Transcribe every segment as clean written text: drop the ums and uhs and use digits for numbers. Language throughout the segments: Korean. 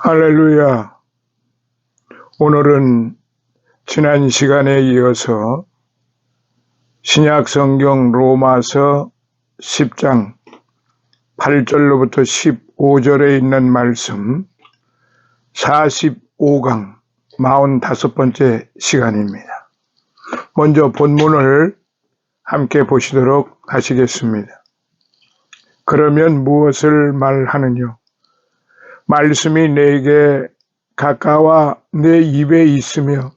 할렐루야. 오늘은 지난 시간에 이어서 신약 성경 로마서 10장 8절로부터 15절에 있는 말씀 45강 45번째 시간입니다. 먼저 본문을 함께 보시도록 하시겠습니다. 그러면 무엇을 말하느냐? 말씀이 내게 가까워 내 입에 있으며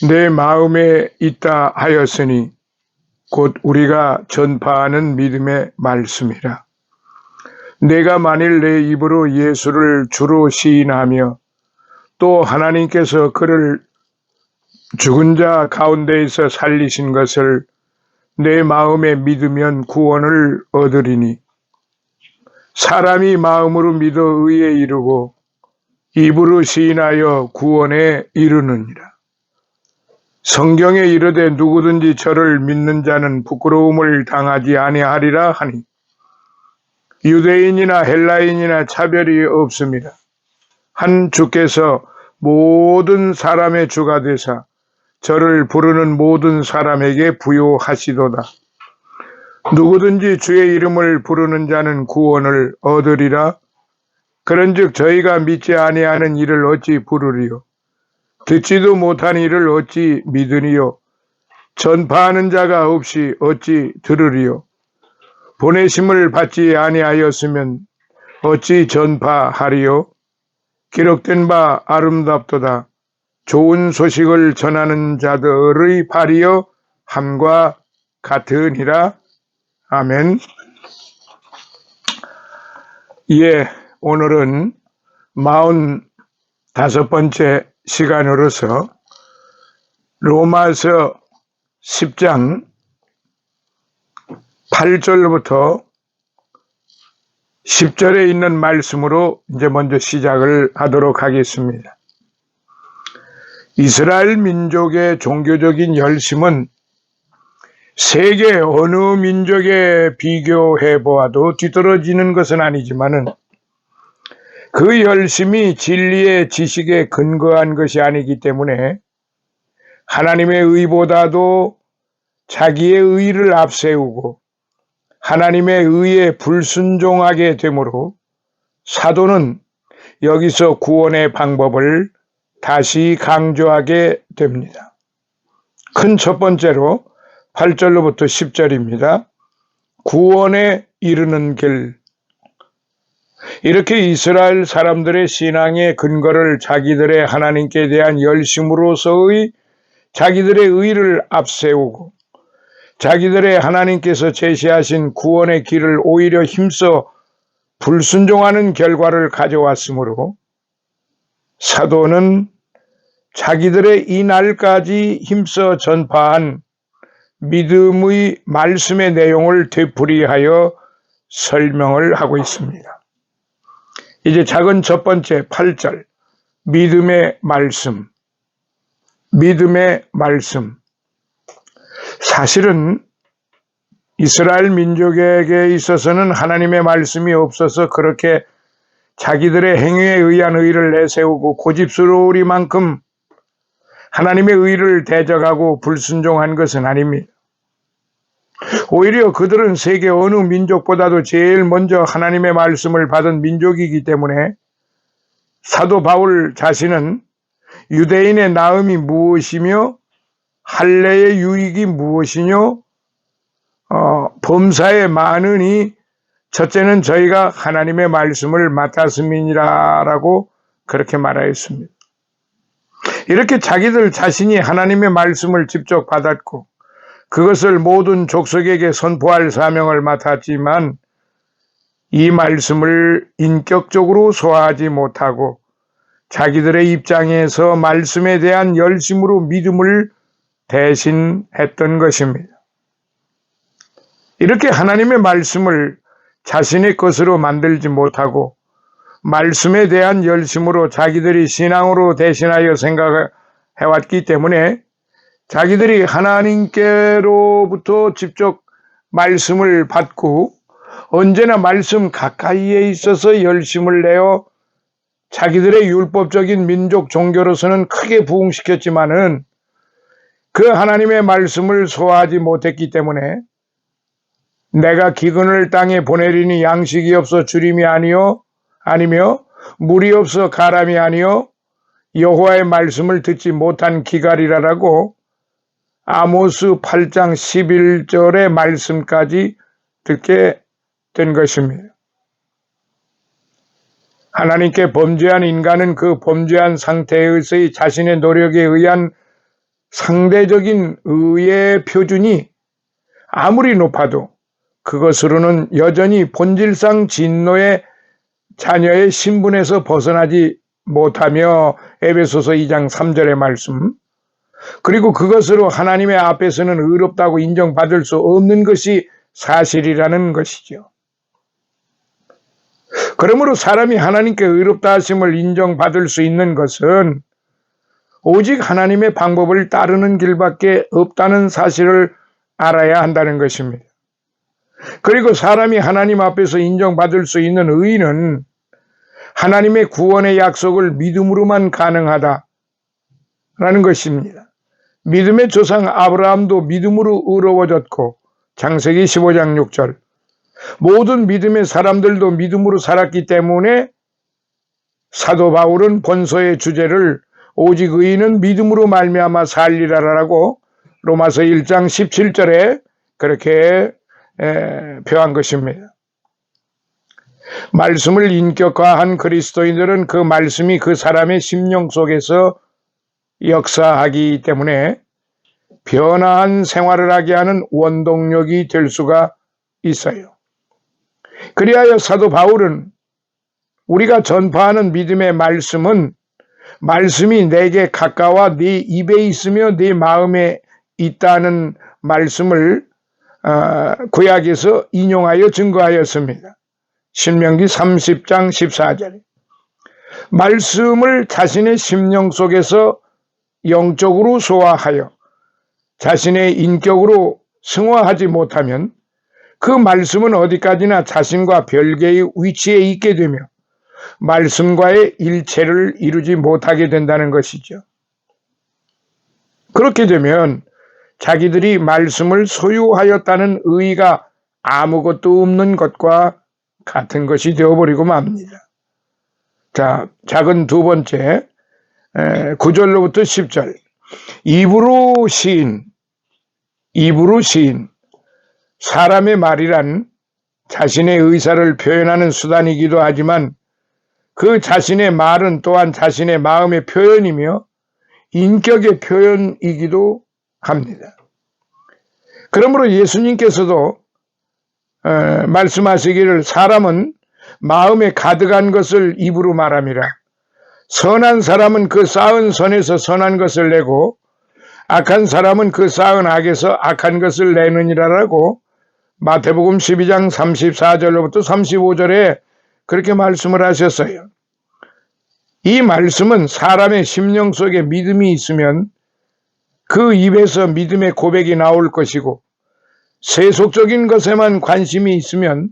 내 마음에 있다 하였으니 곧 우리가 전파하는 믿음의 말씀이라. 내가 만일 내 입으로 예수를 주로 시인하며 또 하나님께서 그를 죽은 자 가운데에서 살리신 것을 내 마음에 믿으면 구원을 얻으리니 사람이 마음으로 믿어 의에 이르고 입으로 시인하여 구원에 이르느니라. 성경에 이르되 누구든지 저를 믿는 자는 부끄러움을 당하지 아니하리라 하니 유대인이나 헬라인이나 차별이 없습니다. 한 주께서 모든 사람의 주가 되사 저를 부르는 모든 사람에게 부요하시도다. 누구든지 주의 이름을 부르는 자는 구원을 얻으리라. 그런즉 저희가 믿지 아니하는 이를 어찌 부르리요? 듣지도 못한 이를 어찌 믿으리요? 전파하는 자가 없이 어찌 들으리요? 보내심을 받지 아니하였으면 어찌 전파하리요? 기록된 바 아름답도다. 좋은 소식을 전하는 자들의 발이여 함과 같으니라. 아멘. 오늘은 45번째 시간으로서 로마서 10장 8절부터 10절에 있는 말씀으로 이제 먼저 시작을 하도록 하겠습니다. 이스라엘 민족의 종교적인 열심은 세계 어느 민족에 비교해 보아도 뒤떨어지는 것은 아니지만은 그 열심이 진리의 지식에 근거한 것이 아니기 때문에 하나님의 의보다도 자기의 의를 앞세우고 하나님의 의에 불순종하게 되므로 사도는 여기서 구원의 방법을 다시 강조하게 됩니다. 큰 첫 번째로 8절로부터 10절입니다. 구원에 이르는 길. 이렇게 이스라엘 사람들의 신앙의 근거를 자기들의 하나님께 대한 열심으로서의 자기들의 의를 앞세우고 자기들의 하나님께서 제시하신 구원의 길을 오히려 힘써 불순종하는 결과를 가져왔으므로 사도는 자기들의 이날까지 힘써 전파한 믿음의 말씀의 내용을 되풀이하여 설명을 하고 있습니다. 이제 작은 첫 번째 8절 믿음의 말씀. 믿음의 말씀. 사실은 이스라엘 민족에게 있어서는 하나님의 말씀이 없어서 그렇게 자기들의 행위에 의한 의를 내세우고 고집스러우리만큼 하나님의 의를 대적하고 불순종한 것은 아닙니다. 오히려 그들은 세계 어느 민족보다도 제일 먼저 하나님의 말씀을 받은 민족이기 때문에 사도 바울 자신은 유대인의 나음이 무엇이며 할례의 유익이 무엇이뇨? 범사에 많으니 첫째는 저희가 하나님의 말씀을 맡았음이니라라고 그렇게 말하였습니다. 이렇게 자기들 자신이 하나님의 말씀을 직접 받았고 그것을 모든 족속에게 선포할 사명을 맡았지만 이 말씀을 인격적으로 소화하지 못하고 자기들의 입장에서 말씀에 대한 열심으로 믿음을 대신했던 것입니다. 이렇게 하나님의 말씀을 자신의 것으로 만들지 못하고 말씀에 대한 열심으로 자기들이 신앙으로 대신하여 생각해왔기 때문에 자기들이 하나님께로부터 직접 말씀을 받고 언제나 말씀 가까이에 있어서 열심을 내어 자기들의 율법적인 민족 종교로서는 크게 부흥시켰지만은 그 하나님의 말씀을 소화하지 못했기 때문에 내가 기근을 땅에 보내리니 양식이 없어 주림이 아니며 물이 없어 가람이 아니요 여호와의 말씀을 듣지 못한 기갈이라라고 아모스 8장 11절의 말씀까지 듣게 된 것입니다. 하나님께 범죄한 인간은 그 범죄한 상태에서의 자신의 노력에 의한 상대적인 의의 표준이 아무리 높아도 그것으로는 여전히 본질상 진노의 자녀의 신분에서 벗어나지 못하며 에베소서 2장 3절의 말씀, 그리고 그것으로 하나님의 앞에서는 의롭다고 인정받을 수 없는 것이 사실이라는 것이죠. 그러므로 사람이 하나님께 의롭다 하심을 인정받을 수 있는 것은 오직 하나님의 방법을 따르는 길밖에 없다는 사실을 알아야 한다는 것입니다. 그리고 사람이 하나님 앞에서 인정받을 수 있는 의는 하나님의 구원의 약속을 믿음으로만 가능하다라는 것입니다. 믿음의 조상 아브라함도 믿음으로 의로워졌고 창세기 15장 6절, 모든 믿음의 사람들도 믿음으로 살았기 때문에 사도 바울은 본서의 주제를 오직 의인은 믿음으로 말미암아 살리라라고 로마서 1장 17절에 그렇게 표한 것입니다. 말씀을 인격화한 그리스도인들은 그 말씀이 그 사람의 심령 속에서 역사하기 때문에 변화한 생활을 하게 하는 원동력이 될 수가 있어요. 그리하여 사도 바울은 우리가 전파하는 믿음의 말씀은 말씀이 내게 가까워 네 입에 있으며 네 마음에 있다는 말씀을 구약에서 인용하여 증거하였습니다. 신명기 30장 14절. 말씀을 자신의 심령 속에서 영적으로 소화하여 자신의 인격으로 승화하지 못하면 그 말씀은 어디까지나 자신과 별개의 위치에 있게 되며 말씀과의 일체를 이루지 못하게 된다는 것이죠. 그렇게 되면 자기들이 말씀을 소유하였다는 의의가 아무것도 없는 것과 같은 것이 되어버리고 맙니다. 자, 작은 두 번째 9절로부터 10절. 입으로 시인. 사람의 말이란 자신의 의사를 표현하는 수단이기도 하지만 그 자신의 말은 또한 자신의 마음의 표현이며 인격의 표현이기도 합니다. 그러므로 예수님께서도 말씀하시기를 사람은 마음에 가득한 것을 입으로 말함이라. 선한 사람은 그 쌓은 선에서 선한 것을 내고 악한 사람은 그 쌓은 악에서 악한 것을 내느니라라고 마태복음 12장 34절로부터 35절에 그렇게 말씀을 하셨어요. 이 말씀은 사람의 심령 속에 믿음이 있으면 그 입에서 믿음의 고백이 나올 것이고 세속적인 것에만 관심이 있으면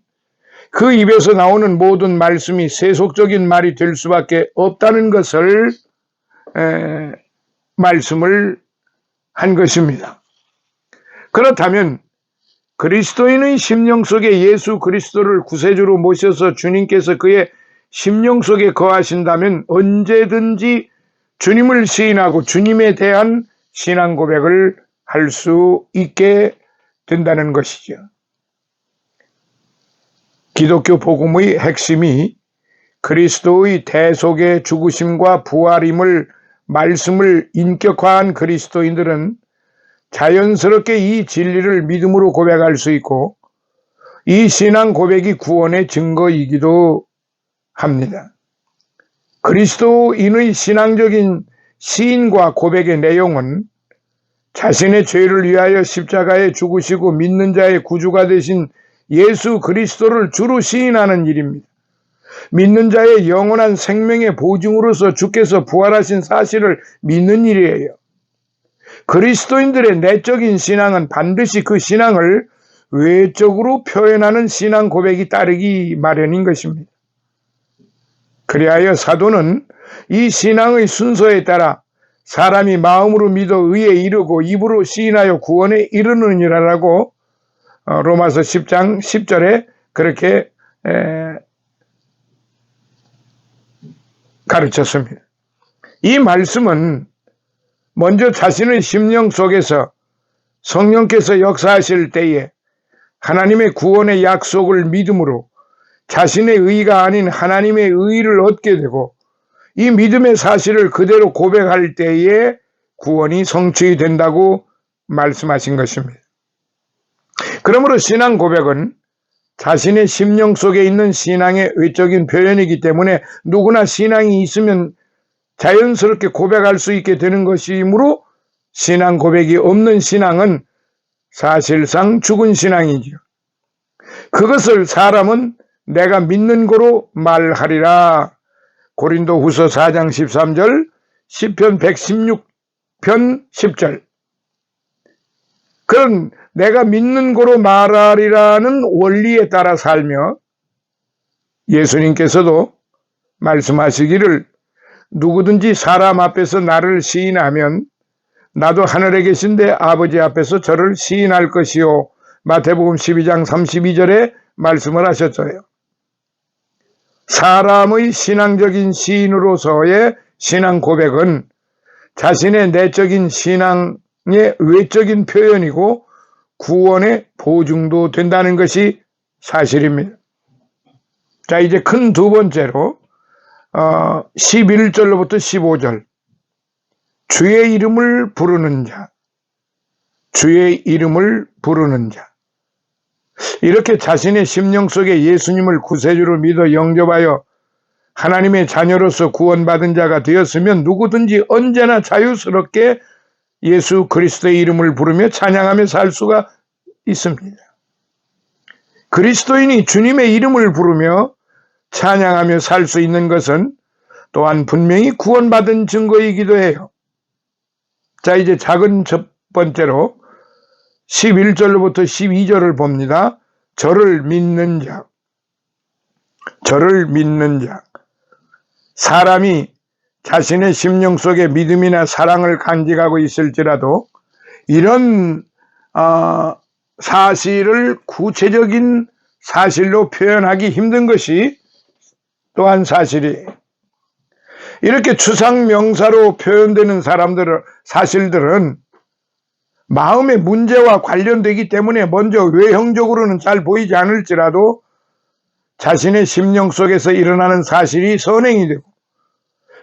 그 입에서 나오는 모든 말씀이 세속적인 말이 될 수밖에 없다는 것을 말씀을 한 것입니다. 그렇다면 그리스도인의 심령 속에 예수 그리스도를 구세주로 모셔서 주님께서 그의 심령 속에 거하신다면 언제든지 주님을 시인하고 주님에 대한 신앙 고백을 할 수 있게 된다는 것이죠. 기독교 복음의 핵심이 그리스도의 대속의 죽으심과 부활임을 말씀을 인격화한 그리스도인들은 자연스럽게 이 진리를 믿음으로 고백할 수 있고 이 신앙 고백이 구원의 증거이기도 합니다. 그리스도인의 신앙적인 시인과 고백의 내용은 자신의 죄를 위하여 십자가에 죽으시고 믿는 자의 구주가 되신 예수 그리스도를 주로 시인하는 일입니다. 믿는 자의 영원한 생명의 보증으로서 주께서 부활하신 사실을 믿는 일이에요. 그리스도인들의 내적인 신앙은 반드시 그 신앙을 외적으로 표현하는 신앙 고백이 따르기 마련인 것입니다. 그리하여 사도는 이 신앙의 순서에 따라 사람이 마음으로 믿어 의에 이르고 입으로 시인하여 구원에 이르느니라라고 로마서 10장 10절에 그렇게 가르쳤습니다. 이 말씀은 먼저 자신의 심령 속에서 성령께서 역사하실 때에 하나님의 구원의 약속을 믿음으로 자신의 의가 아닌 하나님의 의를 얻게 되고 이 믿음의 사실을 그대로 고백할 때에 구원이 성취된다고 말씀하신 것입니다. 그러므로 신앙 고백은 자신의 심령 속에 있는 신앙의 외적인 표현이기 때문에 누구나 신앙이 있으면 자연스럽게 고백할 수 있게 되는 것이므로 신앙 고백이 없는 신앙은 사실상 죽은 신앙이지요. 그것을 사람은 내가 믿는 거로 말하리라. 고린도후서 4장 13절, 시편 116편 10절. 그런 내가 믿는 거로 말하리라는 원리에 따라 살며 예수님께서도 말씀하시기를 누구든지 사람 앞에서 나를 시인하면 나도 하늘에 계신데 아버지 앞에서 저를 시인할 것이요. 마태복음 12장 32절에 말씀을 하셨어요. 사람의 신앙적인 시인으로서의 신앙 고백은 자신의 내적인 신앙의 외적인 표현이고 구원의 보증도 된다는 것이 사실입니다. 자, 이제 큰 두 번째로 11절로부터 15절 주의 이름을 부르는 자, 주의 이름을 부르는 자. 이렇게 자신의 심령 속에 예수님을 구세주로 믿어 영접하여 하나님의 자녀로서 구원받은 자가 되었으면 누구든지 언제나 자유스럽게 예수 그리스도의 이름을 부르며 찬양하며 살 수가 있습니다. 그리스도인이 주님의 이름을 부르며 찬양하며 살 수 있는 것은 또한 분명히 구원받은 증거이기도 해요. 자, 이제 작은 첫 번째로 11절로부터 12절을 봅니다. 저를 믿는 자, 저를 믿는 자. 사람이 자신의 심령 속에 믿음이나 사랑을 간직하고 있을지라도 이런 사실을 구체적인 사실로 표현하기 힘든 것이 또한 사실이에요. 이렇게 추상명사로 표현되는 사실들은 마음의 문제와 관련되기 때문에 먼저 외형적으로는 잘 보이지 않을지라도 자신의 심령 속에서 일어나는 사실이 선행이 되고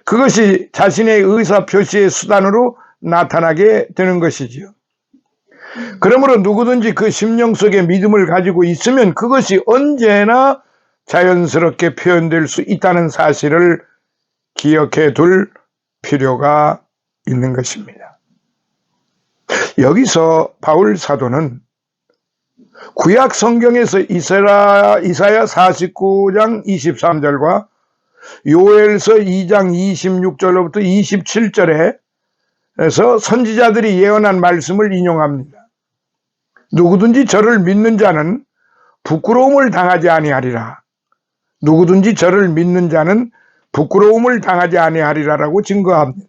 그것이 자신의 의사표시의 수단으로 나타나게 되는 것이지요. 그러므로 누구든지 그 심령 속에 믿음을 가지고 있으면 그것이 언제나 자연스럽게 표현될 수 있다는 사실을 기억해 둘 필요가 있는 것입니다. 여기서 바울 사도는 구약 성경에서 이사야 49장 23절과 요엘서 2장 26절로부터 27절에서 선지자들이 예언한 말씀을 인용합니다. 누구든지 저를 믿는 자는 부끄러움을 당하지 아니하리라. 누구든지 저를 믿는 자는 부끄러움을 당하지 아니하리라라고 증거합니다.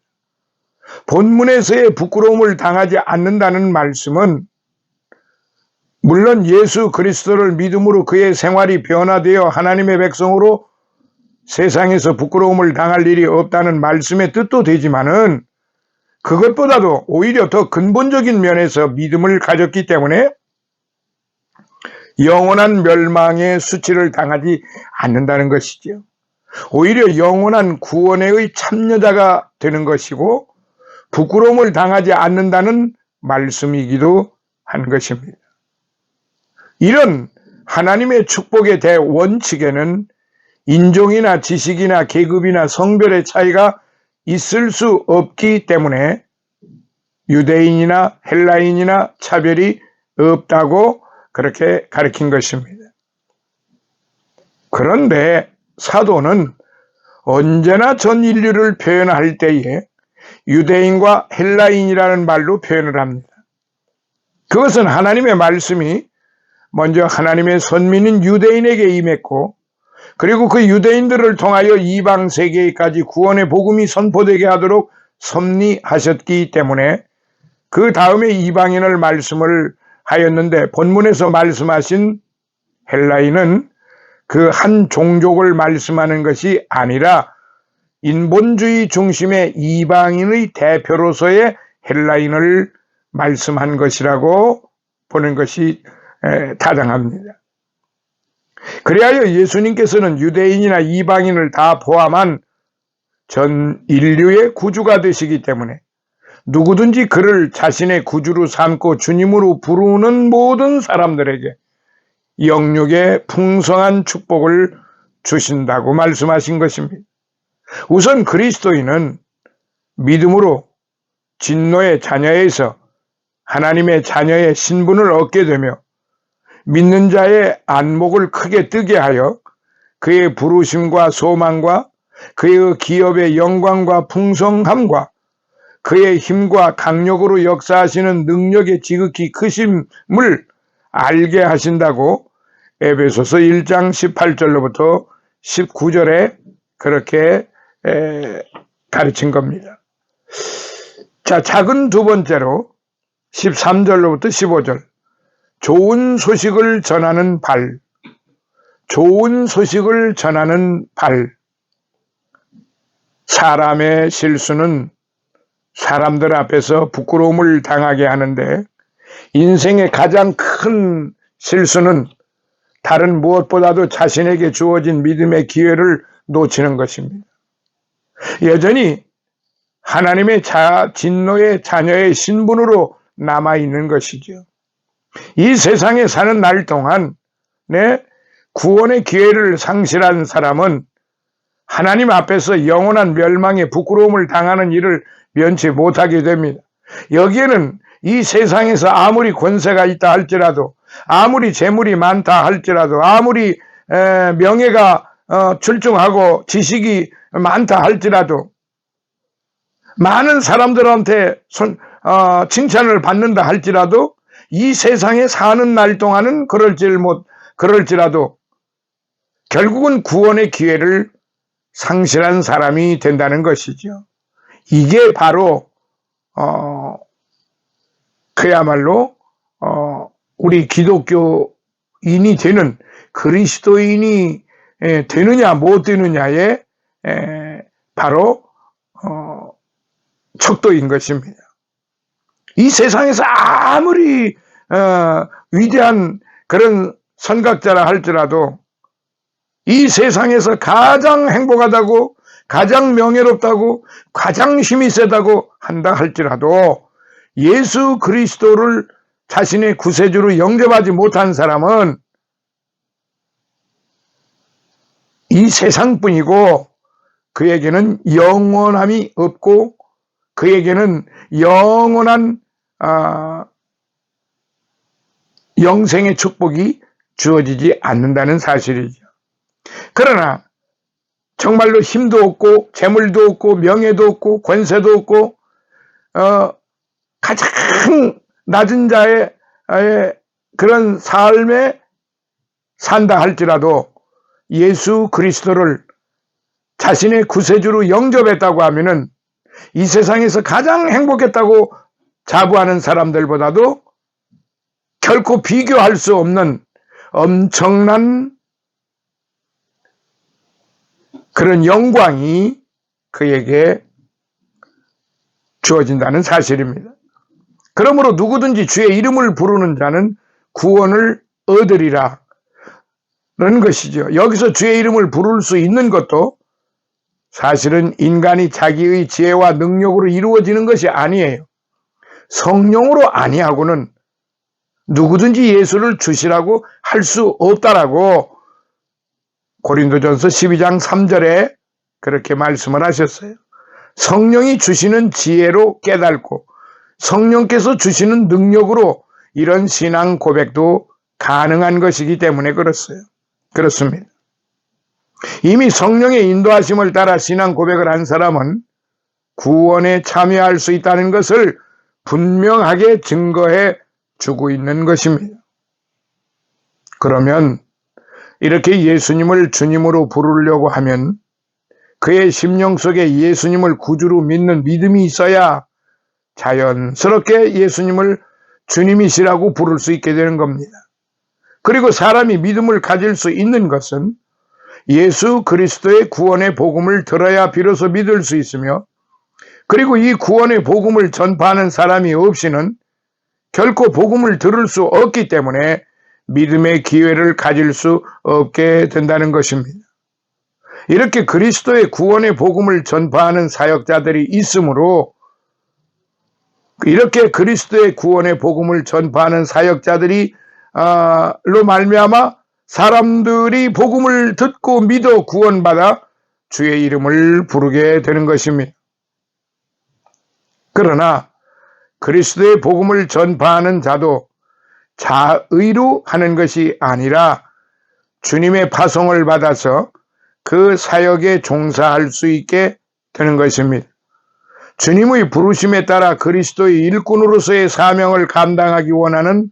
본문에서의 부끄러움을 당하지 않는다는 말씀은 물론 예수 그리스도를 믿음으로 그의 생활이 변화되어 하나님의 백성으로 세상에서 부끄러움을 당할 일이 없다는 말씀의 뜻도 되지만은 그것보다도 오히려 더 근본적인 면에서 믿음을 가졌기 때문에 영원한 멸망의 수치를 당하지 않는다는 것이죠. 오히려 영원한 구원의 참여자가 되는 것이고 부끄러움을 당하지 않는다는 말씀이기도 한 것입니다. 이런 하나님의 축복의 대원칙에는 인종이나 지식이나 계급이나 성별의 차이가 있을 수 없기 때문에 유대인이나 헬라인이나 차별이 없다고 그렇게 가르친 것입니다. 그런데 사도는 언제나 전 인류를 표현할 때에 유대인과 헬라인이라는 말로 표현을 합니다. 그것은 하나님의 말씀이 먼저 하나님의 선민인 유대인에게 임했고 그리고 그 유대인들을 통하여 이방 세계까지 구원의 복음이 선포되게 하도록 섭리하셨기 때문에 그 다음에 이방인을 말씀을 하였는데, 본문에서 말씀하신 헬라인은 그 한 종족을 말씀하는 것이 아니라 인본주의 중심의 이방인의 대표로서의 헬라인을 말씀한 것이라고 보는 것이 타당합니다. 그리하여 예수님께서는 유대인이나 이방인을 다 포함한 전 인류의 구주가 되시기 때문에 누구든지 그를 자신의 구주로 삼고 주님으로 부르는 모든 사람들에게 영육의 풍성한 축복을 주신다고 말씀하신 것입니다. 우선 그리스도인은 믿음으로 진노의 자녀에서 하나님의 자녀의 신분을 얻게 되며 믿는 자의 안목을 크게 뜨게 하여 그의 부르심과 소망과 그의 기업의 영광과 풍성함과 그의 힘과 강력으로 역사하시는 능력의 지극히 크심을 알게 하신다고 에베소서 1장 18절로부터 19절에 그렇게 가르친 겁니다. 자, 작은 두 번째로 13절로부터 15절. 좋은 소식을 전하는 발. 좋은 소식을 전하는 발. 사람의 실수는 사람들 앞에서 부끄러움을 당하게 하는데, 인생의 가장 큰 실수는 다른 무엇보다도 자신에게 주어진 믿음의 기회를 놓치는 것입니다. 여전히 하나님의 진노의 자녀의 신분으로 남아있는 것이죠. 이 세상에 사는 날 동안 구원의 기회를 상실한 사람은 하나님 앞에서 영원한 멸망의 부끄러움을 당하는 일을 면치 못하게 됩니다. 여기에는 이 세상에서 아무리 권세가 있다 할지라도, 아무리 재물이 많다 할지라도, 아무리 명예가 출중하고 지식이 많다 할지라도, 많은 사람들한테 칭찬을 받는다 할지라도, 이 세상에 사는 날 동안은 그럴지라도 결국은 구원의 기회를 상실한 사람이 된다는 것이죠. 이게 바로 그야말로 우리 기독교인이 되는, 그리스도인이 되느냐 못 되느냐의 바로 척도인 것입니다. 이 세상에서 아무리 위대한 그런 선각자라 할지라도, 이 세상에서 가장 행복하다고, 가장 명예롭다고, 가장 힘이 세다고 한다 할지라도 예수 그리스도를 자신의 구세주로 영접하지 못한 사람은 이 세상뿐이고 그에게는 영원함이 없고 그에게는 영원한 영생의 축복이 주어지지 않는다는 사실이죠. 그러나 정말로 힘도 없고 재물도 없고 명예도 없고 권세도 없고 가장 낮은 자의 그런 삶에 산다 할지라도 예수 그리스도를 자신의 구세주로 영접했다고 하면은 이 세상에서 가장 행복했다고 자부하는 사람들보다도 결코 비교할 수 없는 엄청난 그런 영광이 그에게 주어진다는 사실입니다. 그러므로 누구든지 주의 이름을 부르는 자는 구원을 얻으리라 는 것이죠. 여기서 주의 이름을 부를 수 있는 것도 사실은 인간이 자기의 지혜와 능력으로 이루어지는 것이 아니에요. 성령으로 아니하고는 누구든지 예수를 주시라고 할 수 없다라고 고린도전서 12장 3절에 그렇게 말씀을 하셨어요. 성령이 주시는 지혜로 깨닫고 성령께서 주시는 능력으로 이런 신앙 고백도 가능한 것이기 때문에 그렇습니다. 이미 성령의 인도하심을 따라 신앙 고백을 한 사람은 구원에 참여할 수 있다는 것을 분명하게 증거해 주고 있는 것입니다. 그러면 이렇게 예수님을 주님으로 부르려고 하면 그의 심령 속에 예수님을 구주로 믿는 믿음이 있어야 자연스럽게 예수님을 주님이시라고 부를 수 있게 되는 겁니다. 그리고 사람이 믿음을 가질 수 있는 것은 예수 그리스도의 구원의 복음을 들어야 비로소 믿을 수 있으며, 그리고 이 구원의 복음을 전파하는 사람이 없이는 결코 복음을 들을 수 없기 때문에 믿음의 기회를 가질 수 없게 된다는 것입니다. 이렇게 그리스도의 구원의 복음을 전파하는 사역자들이 있으므로, 이렇게 그리스도의 구원의 복음을 전파하는 사역자들이 로 말미암아 사람들이 복음을 듣고 믿어 구원받아 주의 이름을 부르게 되는 것입니다. 그러나 그리스도의 복음을 전파하는 자도 자의로 하는 것이 아니라 주님의 파송을 받아서 그 사역에 종사할 수 있게 되는 것입니다. 주님의 부르심에 따라 그리스도의 일꾼으로서의 사명을 감당하기 원하는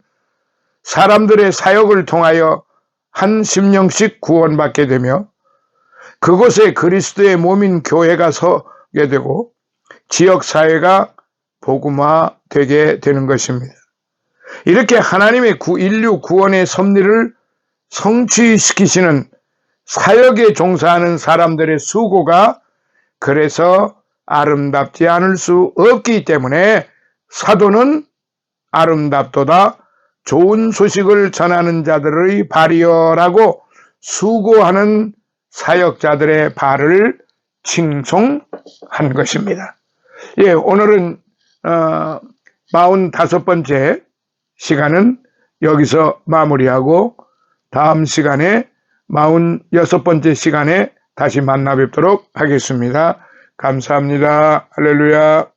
사람들의 사역을 통하여 한 심령씩 구원받게 되며, 그곳에 그리스도의 몸인 교회가 서게 되고 지역사회가 복음화되게 되는 것입니다. 이렇게 하나님의 인류 구원의 섭리를 성취시키시는 사역에 종사하는 사람들의 수고가 그래서 아름답지 않을 수 없기 때문에 사도는 아름답도다 좋은 소식을 전하는 자들의 발이여라고 수고하는 사역자들의 발을 칭송한 것입니다. 예, 오늘은 45번째 시간은 여기서 마무리하고 다음 시간에 46번째 시간에 다시 만나 뵙도록 하겠습니다. 감사합니다. 할렐루야.